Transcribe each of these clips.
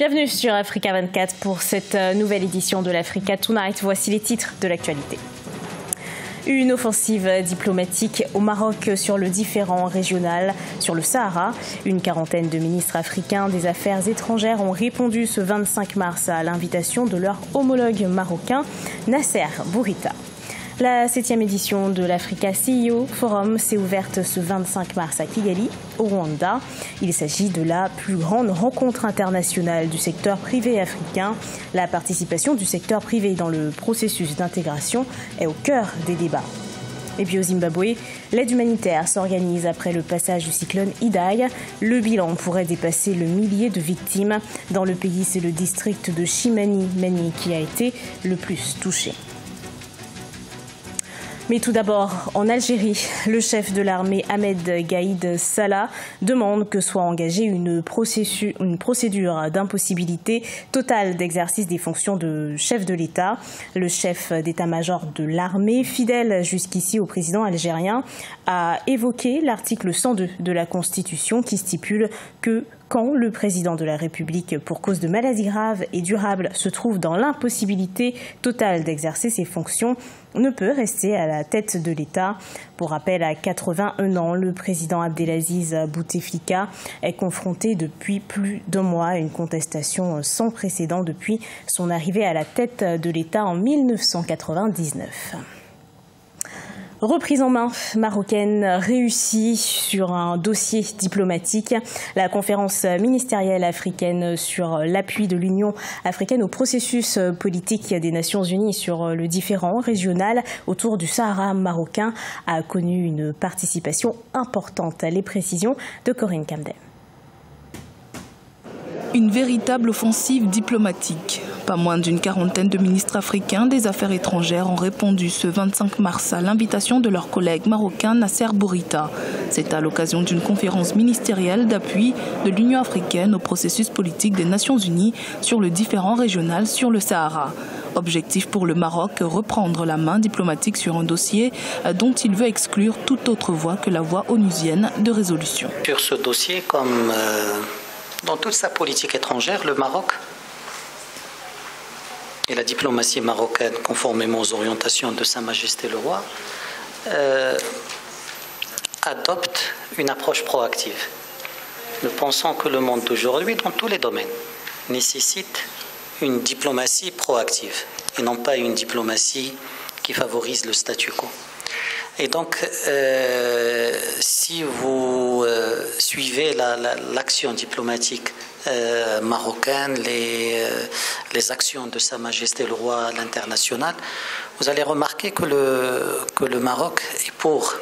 Bienvenue sur Africa 24 pour cette nouvelle édition de l'Africa Tonight. Voici les titres de l'actualité. Une offensive diplomatique au Maroc sur le différend régional sur le Sahara. Une quarantaine de ministres africains des Affaires étrangères ont répondu ce 25 mars à l'invitation de leur homologue marocain, Nasser Bourita. La 7e édition de l'Africa CEO Forum s'est ouverte ce 25 mars à Kigali, au Rwanda. Il s'agit de la plus grande rencontre internationale du secteur privé africain. La participation du secteur privé dans le processus d'intégration est au cœur des débats. Et puis au Zimbabwe, l'aide humanitaire s'organise après le passage du cyclone Idai. Le bilan pourrait dépasser le millier de victimes. Dans le pays, c'est le district de Chimani-Mani qui a été le plus touché. Mais tout d'abord, en Algérie, le chef de l'armée Ahmed Gaïd Salah demande que soit engagée une procédure d'impossibilité totale d'exercice des fonctions de chef de l'État. Le chef d'état-major de l'armée, fidèle jusqu'ici au président algérien, a évoqué l'article 102 de la Constitution qui stipule que quand le président de la République, pour cause de maladie grave et durable, se trouve dans l'impossibilité totale d'exercer ses fonctions, ne peut rester à la tête de l'État. Pour rappel, à 81 ans, le président Abdelaziz Bouteflika est confronté depuis plus d'un mois à une contestation sans précédent depuis son arrivée à la tête de l'État en 1999. Reprise en main marocaine réussie sur un dossier diplomatique. La conférence ministérielle africaine sur l'appui de l'Union africaine au processus politique des Nations Unies sur le différend régional autour du Sahara marocain a connu une participation importante. Les précisions de Corinne Camden. Une véritable offensive diplomatique. Pas moins d'une quarantaine de ministres africains des Affaires étrangères ont répondu ce 25 mars à l'invitation de leur collègue marocain Nasser Bourita. C'est à l'occasion d'une conférence ministérielle d'appui de l'Union africaine au processus politique des Nations Unies sur le différend régional sur le Sahara. Objectif pour le Maroc, reprendre la main diplomatique sur un dossier dont il veut exclure toute autre voie que la voie onusienne de résolution. Sur ce dossier, comme dans toute sa politique étrangère, le Maroc et la diplomatie marocaine, conformément aux orientations de Sa Majesté le Roi, adoptent une approche proactive. Nous pensons que le monde d'aujourd'hui, dans tous les domaines, nécessite une diplomatie proactive et non pas une diplomatie qui favorise le statu quo. Et donc, si vous suivez l'action diplomatique marocaine, les actions de Sa Majesté le Roi à l'international, vous allez remarquer que le Maroc est pour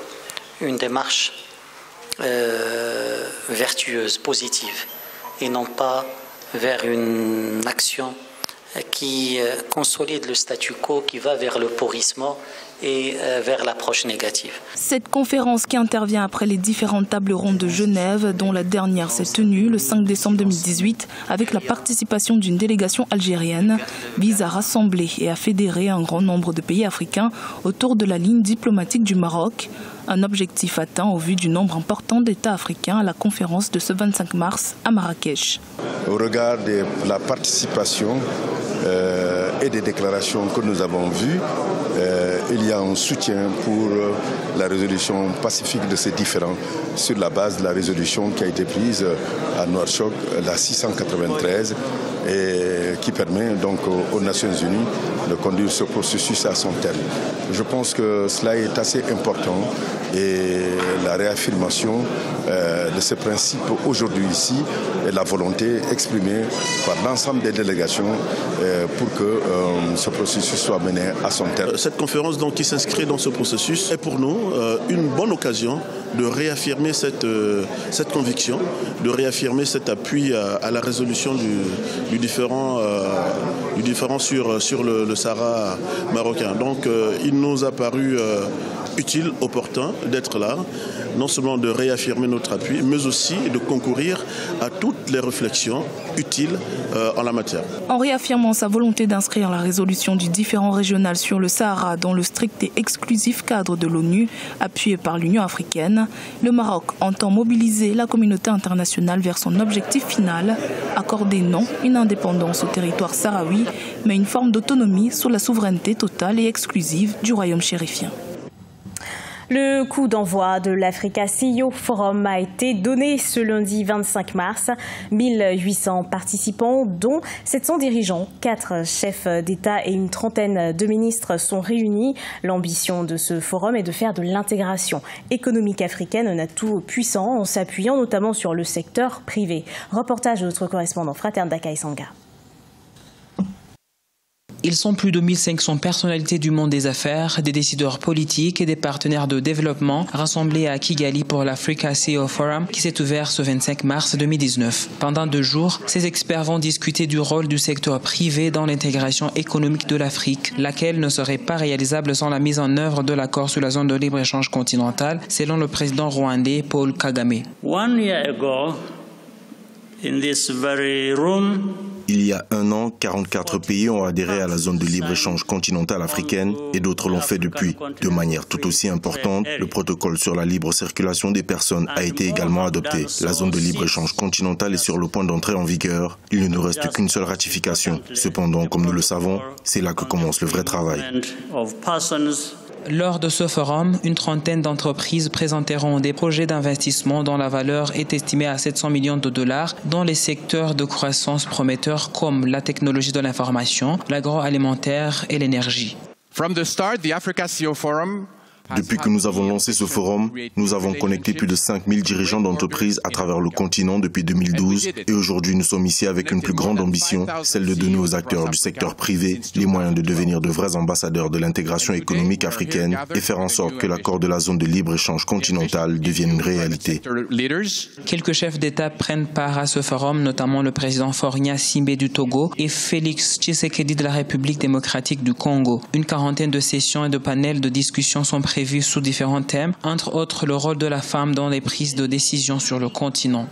une démarche vertueuse, positive, et non pas vers une action qui consolide le statu quo, qui va vers le pourrissement et vers l'approche négative. Cette conférence qui intervient après les différentes tables rondes de Genève, dont la dernière s'est tenue le 5 décembre 2018 avec la participation d'une délégation algérienne, vise à rassembler et à fédérer un grand nombre de pays africains autour de la ligne diplomatique du Maroc, un objectif atteint au vu du nombre important d'États africains à la conférence de ce 25 mars à Marrakech. Au regard de la participation et des déclarations que nous avons vues, il y a un soutien pour la résolution pacifique de ces différends sur la base de la résolution qui a été prise à Nouakchott, la 693, et qui permet donc aux Nations Unies de conduire ce processus à son terme. Je pense que cela est assez important et la réaffirmation de ce principe aujourd'hui ici est la volonté exprimée par l'ensemble des délégations pour que ce processus soit mené à son terme. Cette conférence donc, qui s'inscrit dans ce processus est pour nous une bonne occasion de réaffirmer cette conviction, de réaffirmer cet appui à la résolution du différend sur le Sahara marocain. Donc il nous a paru utile, opportun d'être là non seulement de réaffirmer notre appui, mais aussi de concourir à toutes les réflexions utiles en la matière. En réaffirmant sa volonté d'inscrire la résolution du différend régional sur le Sahara dans le strict et exclusif cadre de l'ONU, appuyé par l'Union africaine, le Maroc entend mobiliser la communauté internationale vers son objectif final, accorder non une indépendance au territoire sahraoui, mais une forme d'autonomie sous la souveraineté totale et exclusive du royaume chérifien. Le coup d'envoi de l'Africa CEO Forum a été donné ce lundi 25 mars. 1800 participants, dont 700 dirigeants, 4 chefs d'État et une trentaine de ministres sont réunis. L'ambition de ce forum est de faire de l'intégration économique africaine un atout puissant en s'appuyant notamment sur le secteur privé. Reportage de notre correspondant Fraterne Dakai Sanga. Ils sont plus de 1500 personnalités du monde des affaires, des décideurs politiques et des partenaires de développement rassemblés à Kigali pour l'Africa CEO Forum qui s'est ouvert ce 25 mars 2019. Pendant 2 jours, ces experts vont discuter du rôle du secteur privé dans l'intégration économique de l'Afrique, laquelle ne serait pas réalisable sans la mise en œuvre de l'accord sur la zone de libre-échange continentale, selon le président rwandais Paul Kagame. 1 year ago, in this very room, il y a 1 an, 44 pays ont adhéré à la zone de libre-échange continentale africaine et d'autres l'ont fait depuis. De manière tout aussi importante, le protocole sur la libre circulation des personnes a été également adopté. La zone de libre-échange continentale est sur le point d'entrer en vigueur. Il ne nous reste qu'une seule ratification. Cependant, comme nous le savons, c'est là que commence le vrai travail. Lors de ce forum, une trentaine d'entreprises présenteront des projets d'investissement dont la valeur est estimée à 700 millions de dollars dans les secteurs de croissance prometteurs comme la technologie de l'information, l'agroalimentaire et l'énergie. Depuis que nous avons lancé ce forum, nous avons connecté plus de 5000 dirigeants d'entreprises à travers le continent depuis 2012 et aujourd'hui nous sommes ici avec une plus grande ambition, celle de donner aux acteurs du secteur privé les moyens de devenir de vrais ambassadeurs de l'intégration économique africaine et faire en sorte que l'accord de la zone de libre-échange continentale devienne une réalité. Quelques chefs d'État prennent part à ce forum, notamment le président Faure Gnassingbé du Togo et Félix Tshisekedi de la République démocratique du Congo. Une quarantaine de sessions et de panels de discussion sont prévus sous différents thèmes, entre autres le rôle de la femme dans les prises de décision sur le continent.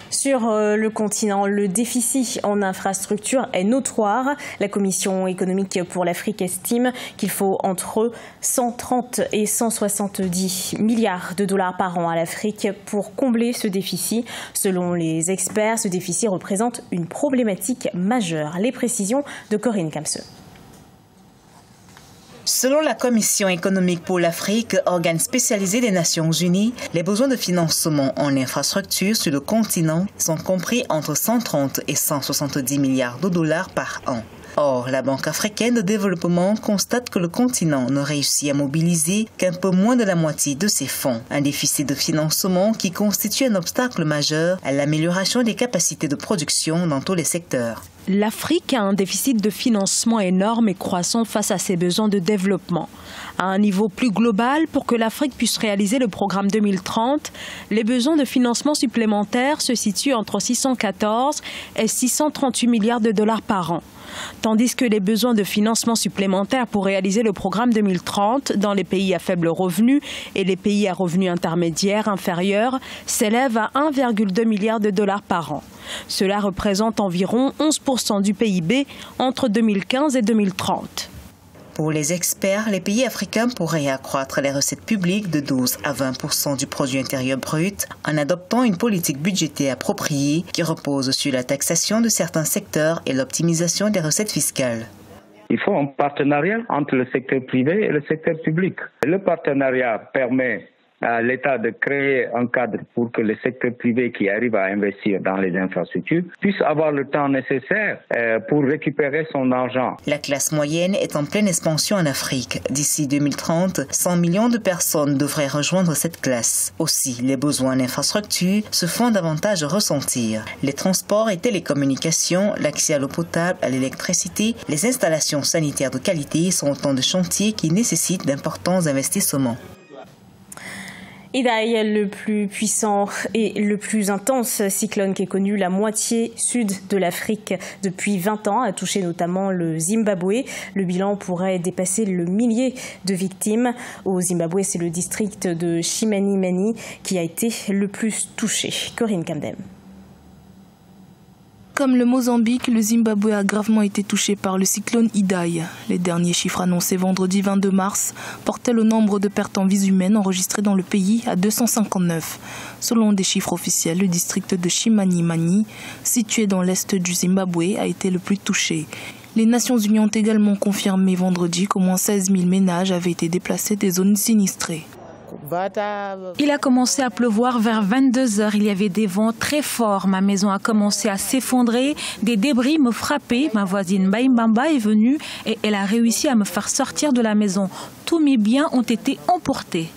Sur le continent, le déficit en infrastructures est notoire. La Commission économique pour l'Afrique estime qu'il faut entre 130 et 170 milliards de dollars par an à l'Afrique pour combler ce déficit. Selon les experts, ce déficit représente une problématique majeure. Les précisions de Corinne Kamse. Selon la Commission économique pour l'Afrique, organe spécialisé des Nations Unies, les besoins de financement en infrastructures sur le continent sont compris entre 130 et 170 milliards de dollars par an. Or, la Banque africaine de développement constate que le continent ne réussit à mobiliser qu'un peu moins de la moitié de ses fonds. Un déficit de financement qui constitue un obstacle majeur à l'amélioration des capacités de production dans tous les secteurs. L'Afrique a un déficit de financement énorme et croissant face à ses besoins de développement. À un niveau plus global, pour que l'Afrique puisse réaliser le programme 2030, les besoins de financement supplémentaires se situent entre 614 et 638 milliards de dollars par an. Tandis que les besoins de financement supplémentaires pour réaliser le programme 2030 dans les pays à faible revenu et les pays à revenus intermédiaires inférieurs s'élèvent à 1,2 milliard de dollars par an. Cela représente environ 11% du PIB entre 2015 et 2030. Pour les experts, les pays africains pourraient accroître les recettes publiques de 12 à 20% du produit intérieur brut en adoptant une politique budgétaire appropriée qui repose sur la taxation de certains secteurs et l'optimisation des recettes fiscales. Il faut un partenariat entre le secteur privé et le secteur public. Le partenariat permet à l'État de créer un cadre pour que le secteur privé qui arrive à investir dans les infrastructures puisse avoir le temps nécessaire pour récupérer son argent. La classe moyenne est en pleine expansion en Afrique. D'ici 2030, 100 millions de personnes devraient rejoindre cette classe. Aussi, les besoins en infrastructures se font davantage ressentir. Les transports et télécommunications, l'accès à l'eau potable, à l'électricité, les installations sanitaires de qualité sont autant de chantiers qui nécessitent d'importants investissements. Idai, le plus puissant et le plus intense cyclone qui ait connu la moitié sud de l'Afrique depuis 20 ans, a touché notamment le Zimbabwe. Le bilan pourrait dépasser le millier de victimes. Au Zimbabwe, c'est le district de Chimanimani qui a été le plus touché. Corinne Camden. Comme le Mozambique, le Zimbabwe a gravement été touché par le cyclone Idai. Les derniers chiffres annoncés vendredi 22 mars portaient le nombre de pertes en vies humaines enregistrées dans le pays à 259. Selon des chiffres officiels, le district de Chimanimani, situé dans l'est du Zimbabwe, a été le plus touché. Les Nations Unies ont également confirmé vendredi qu'au moins 16 000 ménages avaient été déplacés des zones sinistrées. Il a commencé à pleuvoir vers 22 h. Il y avait des vents très forts. Ma maison a commencé à s'effondrer. Des débris me frappaient. Ma voisine Baimbamba est venue et elle a réussi à me faire sortir de la maison. Tous mes biens ont été emportés.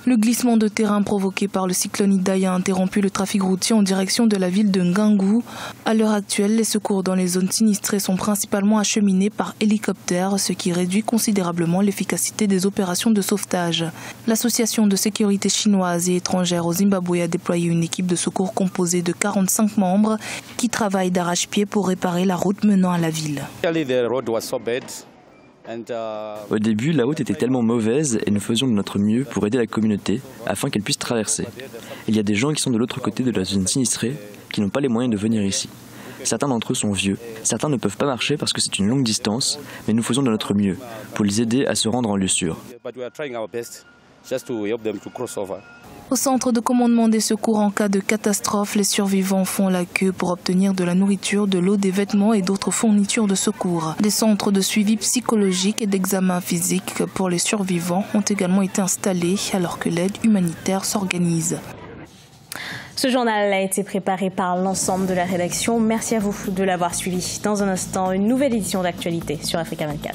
Le glissement de terrain provoqué par le cyclone Idai a interrompu le trafic routier en direction de la ville de Ngangu. À l'heure actuelle, les secours dans les zones sinistrées sont principalement acheminés par hélicoptère, ce qui réduit considérablement l'efficacité des opérations de sauvetage. L'association de sécurité chinoise et étrangère au Zimbabwe a déployé une équipe de secours composée de 45 membres qui travaillent d'arrache-pied pour réparer la route menant à la ville. Au début, la route était tellement mauvaise et nous faisions de notre mieux pour aider la communauté afin qu'elle puisse traverser. Il y a des gens qui sont de l'autre côté de la zone sinistrée qui n'ont pas les moyens de venir ici. Certains d'entre eux sont vieux, certains ne peuvent pas marcher parce que c'est une longue distance, mais nous faisons de notre mieux pour les aider à se rendre en lieu sûr. Au centre de commandement des secours en cas de catastrophe, les survivants font la queue pour obtenir de la nourriture, de l'eau, des vêtements et d'autres fournitures de secours. Des centres de suivi psychologique et d'examen physique pour les survivants ont également été installés alors que l'aide humanitaire s'organise. Ce journal a été préparé par l'ensemble de la rédaction. Merci à vous de l'avoir suivi. Dans un instant, une nouvelle édition d'actualité sur Africa 24.